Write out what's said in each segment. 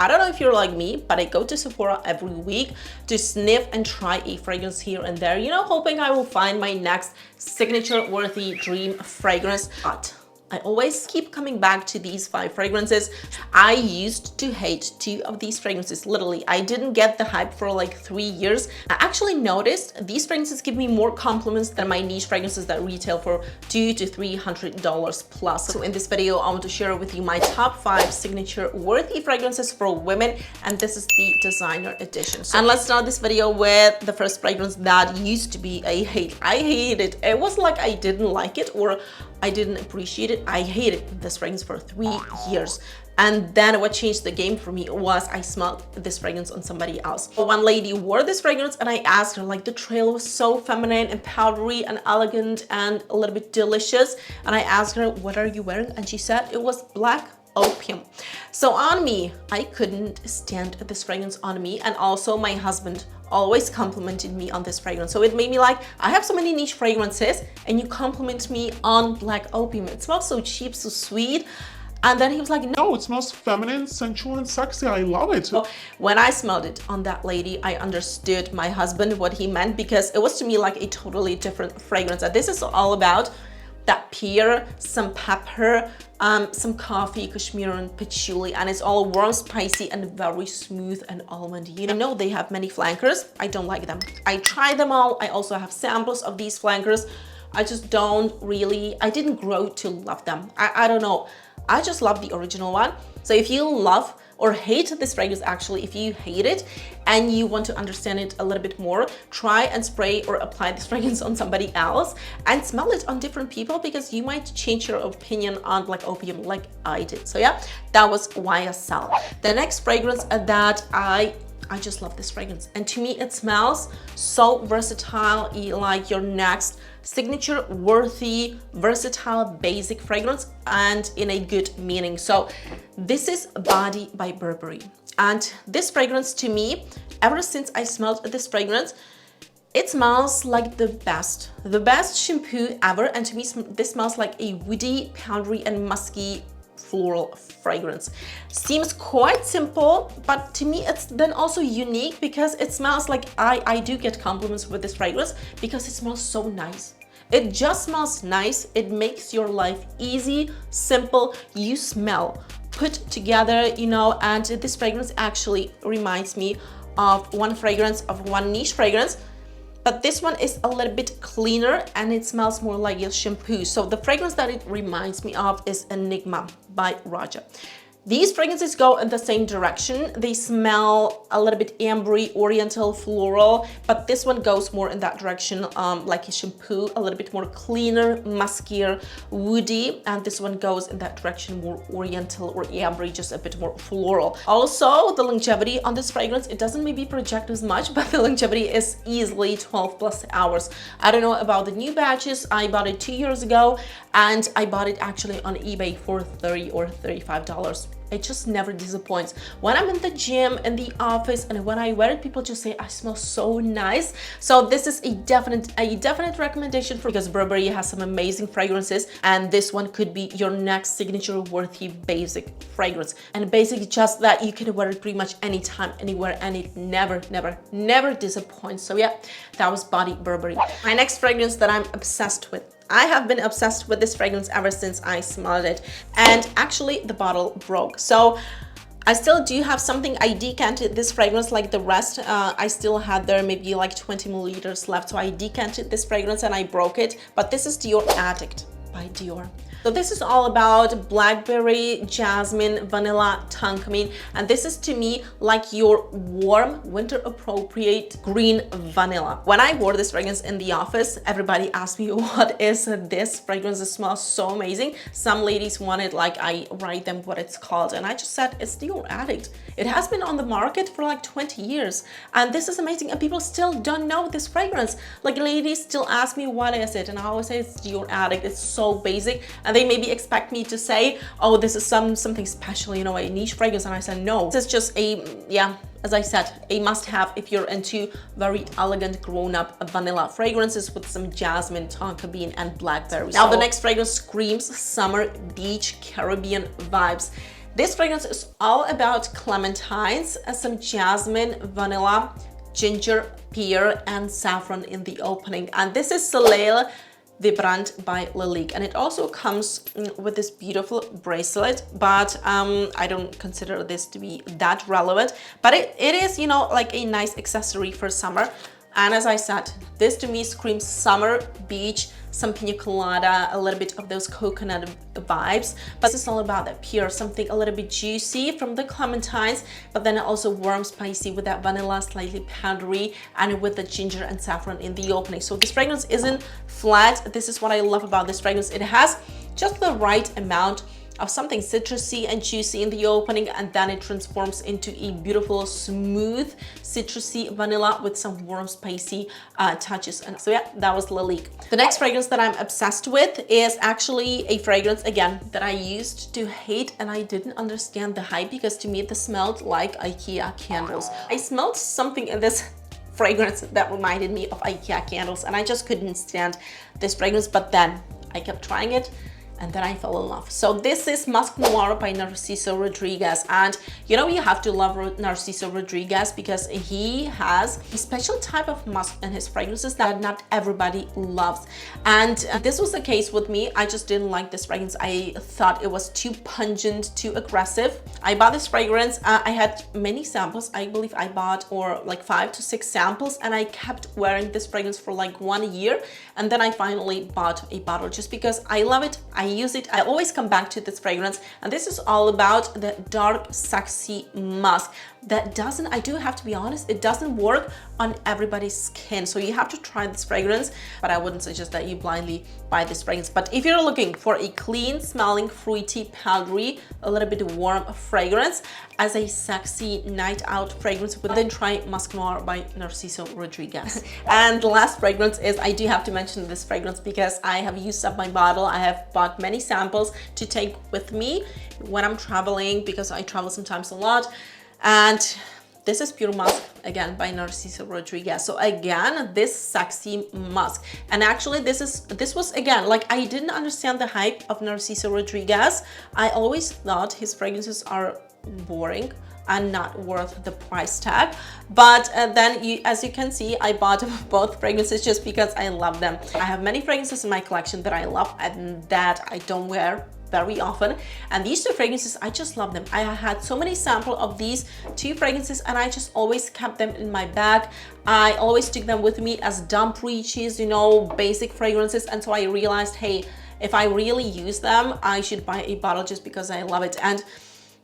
I don't know if you're like me, but I go to Sephora every week to sniff and try a fragrance here and there, you know, hoping I will find my next signature-worthy dream fragrance. But I always keep coming back to these 5 fragrances. I used to hate 2 of these fragrances, literally. I didn't get the hype for like 3 years. I actually noticed these fragrances give me more compliments than my niche fragrances that retail for $200 to $300 plus. So in this video, I want to share with you my top 5 signature-worthy fragrances for women, and this is the designer edition. And let's start this video with the first fragrance that used to be a hate. I hated it. It was like I didn't like it or I didn't appreciate it. I hated this fragrance for 3 years. And then what changed the game for me was I smelled this fragrance on somebody else. One lady wore this fragrance and I asked her, like, the trail was so feminine and powdery and elegant and a little bit delicious. And I asked her, what are you wearing? And she said it was black opium. So on me, I couldn't stand this fragrance on me. And also my husband always complimented me on this fragrance. So it made me like, I have so many niche fragrances and you compliment me on black opium. It smells so cheap, so sweet. And then he was like, no, it smells feminine, sensual, and sexy. I love it. So when I smelled it on that lady, I understood my husband, what he meant, because it was to me like a totally different fragrance. And this is all about that pear, some pepper, some coffee, cashmere, and patchouli, and it's all warm, spicy, and very smooth and almondy. You know, they have many flankers. I don't like them. I tried them all. I also have samples of these flankers. I just don't really, I didn't grow to love them. I don't know. I just love the original one. So if you love or hate this fragrance, actually, if you hate it and you want to understand it a little bit more, try and spray or apply this fragrance on somebody else and smell it on different people, because you might change your opinion on black opium like I did. So yeah, that was YSL. The next fragrance that I just love this fragrance. And to me, it smells so versatile, like your next signature worthy, versatile, basic fragrance, and in a good meaning. So this is Body by Burberry. And this fragrance to me, ever since I smelled this fragrance, it smells like the best shampoo ever. And to me, this smells like a woody, powdery, and musky floral fragrance. Seems quite simple, but to me it's then also unique because it smells like I do get compliments with this fragrance because it smells so nice. It just smells nice. It makes your life easy, simple. You smell put together, you know, and this fragrance actually reminds me of one niche fragrance. But this one is a little bit cleaner and it smells more like a shampoo. So the fragrance that it reminds me of is Enigma by Raja. These fragrances go in the same direction. They smell a little bit ambery, oriental, floral, but this one goes more in that direction, like a shampoo, a little bit more cleaner, muskier, woody, and this one goes in that direction, more oriental or ambery, just a bit more floral. Also, the longevity on this fragrance, it doesn't maybe project as much, but the longevity is easily 12 plus hours. I don't know about the new batches. I bought it 2 years ago, and I bought it actually on eBay for $30 or $35. It just never disappoints. When I'm in the gym, in the office, and when I wear it, people just say I smell so nice. So this is a definite recommendation because Burberry has some amazing fragrances, and this one could be your next signature worthy basic fragrance. And basic, just that you can wear it pretty much anytime, anywhere, and it never disappoints. So yeah, that was Body Burberry. My next fragrance that I'm obsessed with. I have been obsessed with this fragrance ever since I smelled it, and actually the bottle broke. So I still do have something. I decanted this fragrance like the rest. I still had there maybe like 20 milliliters left. So I decanted this fragrance and I broke it. But this is Dior Addict by Dior. So this is all about blackberry, jasmine, vanilla, tonka, and this is to me like your warm, winter appropriate green vanilla. When I wore this fragrance in the office, everybody asked me, what is this fragrance? It smells so amazing. Some ladies wanted like I write them what it's called, and I just said it's Dior Addict. It has been on the market for like 20 years, and this is amazing, and people still don't know this fragrance. Like ladies still ask me what is it, and I always say it's Dior Addict. It's so basic, and they maybe expect me to say, oh, this is something special, you know, a niche fragrance, and I said no. This is just a, yeah, as I said, a must-have if you're into very elegant, grown-up vanilla fragrances with some jasmine, tonka bean, and blackberry. Now the next fragrance screams summer, beach, Caribbean vibes. This fragrance is all about clementines, some jasmine, vanilla, ginger, pear, and saffron in the opening. And this is Soleil the brand by Lalique, and it also comes with this beautiful bracelet, but I don't consider this to be that relevant, but it is, you know, like a nice accessory for summer. And as I said, this to me screams summer, beach, some pina colada, a little bit of those coconut vibes. But this is all about that pure, something a little bit juicy from the clementines, but then also warm, spicy with that vanilla, slightly powdery, and with the ginger and saffron in the opening. So this fragrance isn't flat. This is what I love about this fragrance. It has just the right amount of something citrusy and juicy in the opening, and then it transforms into a beautiful, smooth, citrusy vanilla with some warm, spicy touches. And so yeah, that was Lalique. The next fragrance that I'm obsessed with is actually a fragrance, again, that I used to hate, and I didn't understand the hype because to me, this smelled like IKEA candles. I smelled something in this fragrance that reminded me of IKEA candles, and I just couldn't stand this fragrance, but then I kept trying it, and then I fell in love. So this is Musc Noir by Narciso Rodriguez. And you know, you have to love Narciso Rodriguez because he has a special type of musk in his fragrances that not everybody loves. And this was the case with me. I just didn't like this fragrance. I thought it was too pungent, too aggressive. I bought this fragrance. I had many samples. I believe I bought like 5 to 6 samples, and I kept wearing this fragrance for like 1 year. And then I finally bought a bottle just because I love it. I use it. I always come back to this fragrance, and this is all about the dark, sexy musk that doesn't, I do have to be honest, it doesn't work on everybody's skin. So you have to try this fragrance, but I wouldn't suggest that you blindly buy this fragrance. But if you're looking for a clean smelling, fruity, powdery, a little bit warm fragrance as a sexy night out fragrance, then try Musc Noir by Narciso Rodriguez. And the last fragrance is, I do have to mention this fragrance because I have used up my bottle. I have bought many samples to take with me when I'm traveling, because I travel sometimes a lot. And this is Pure Musk, again, by Narciso Rodriguez. So again, this sexy musk. And actually this was, again, like, I didn't understand the hype of Narciso Rodriguez. I always thought his fragrances are boring and not worth the price tag. But then, as you can see, I bought both fragrances just because I love them. I have many fragrances in my collection that I love and that I don't wear very often, and these 2 fragrances, I just love them. I had so many samples of these 2 fragrances, and I just always kept them in my bag. I always took them with me as dump reaches, you know, basic fragrances. And so I realized, hey, if I really use them, I should buy a bottle just because I love it. And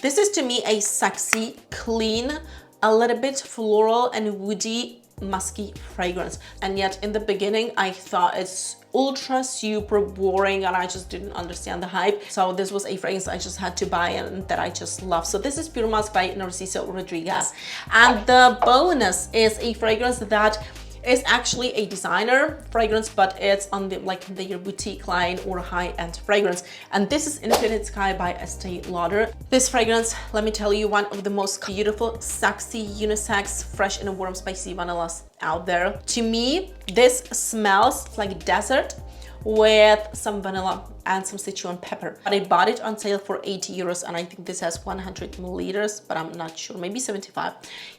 this is to me a sexy, clean, a little bit floral and woody, musky fragrance. And yet in the beginning, I thought it's ultra super boring and I just didn't understand the hype. So this was a fragrance I just had to buy and that I just love. So this is Pure Musk by Narciso Rodriguez. And the bonus is a fragrance that is actually a designer fragrance, but it's on the their boutique line or high-end fragrance. And this is Infinite Sky by Estee Lauder. This fragrance, let me tell you, one of the most beautiful, sexy, unisex, fresh and warm, spicy vanillas out there. To me, this smells like desert with some vanilla and some Sichuan pepper. But I bought it on sale for 80 euros, and I think this has 100 milliliters, but I'm not sure, maybe 75.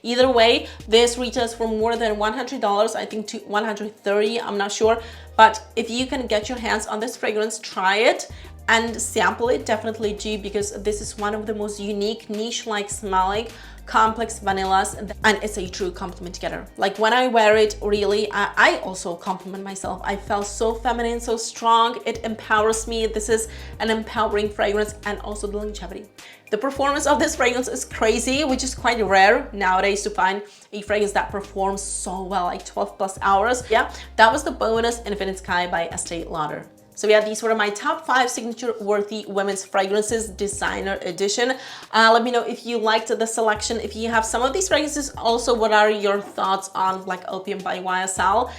Either way, this retails for more than $100, I think to 130, I'm not sure. But if you can get your hands on this fragrance, try it and sample it, definitely do, because this is one of the most unique, niche-like smelling complex vanillas, and it's a true compliment getter. Like when I wear it, really, I also compliment myself. I felt so feminine, so strong. It empowers me. This is an empowering fragrance, and also the longevity. The performance of this fragrance is crazy, which is quite rare nowadays to find a fragrance that performs so well, like 12+ hours. Yeah, that was the bonus, Infinite Sky by Estee Lauder. So yeah, these were my top 5 signature-worthy women's fragrances, designer edition. Let me know if you liked the selection, if you have some of these fragrances. Also, what are your thoughts on like Opium by YSL?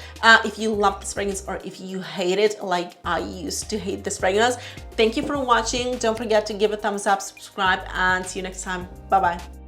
If you love this fragrance or if you hate it, like I used to hate this fragrance. Thank you for watching. Don't forget to give a thumbs up, subscribe, and see you next time. Bye-bye.